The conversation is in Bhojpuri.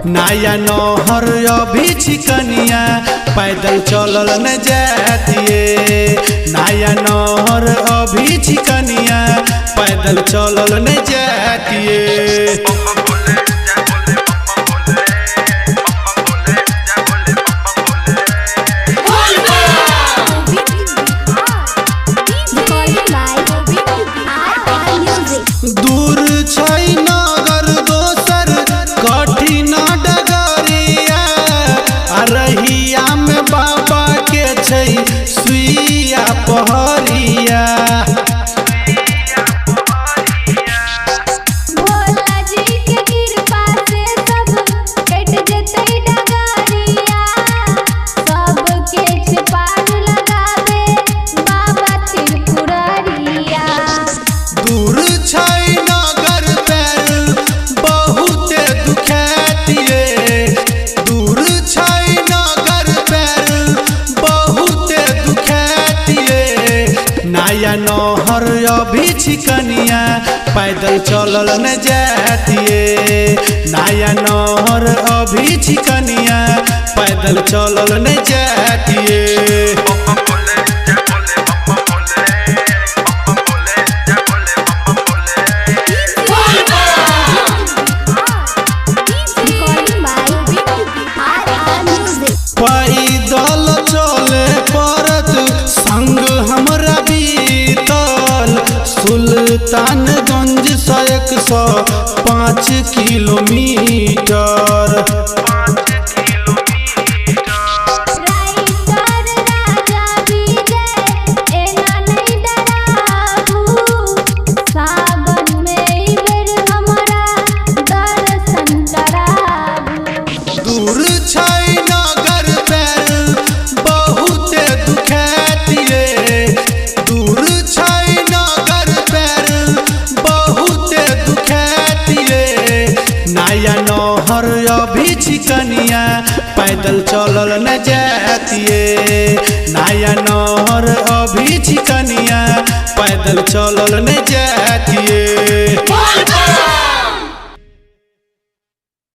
नया नहर अभी चिकनिया पैदल चलल न जातिए। नया नहर अभी चिकनिया पैदल चलल न जातिए। दूर छै नगर दोसर कठिन डगरिया, रहिया में बाबा के छै सुइया पहरिया। नया नहर अभी चिकनिया पैदल चलल न जातिए। नया नहर अभी चिकनिया पैदल चलल न जातिए। पैदल चले पड़त संग हमरा बीतल, सुल्तानगंज से 105 किलोमीटर। दूर छै नगर पैर बहुते दुखैतिए। दूर छै नगर पैर बहुते दुखैतिए। नया नहर अभी चिकनिया पैदल चलल न जातिए। नया नहर अभी चिकनिया पैदल चलल न जातिए।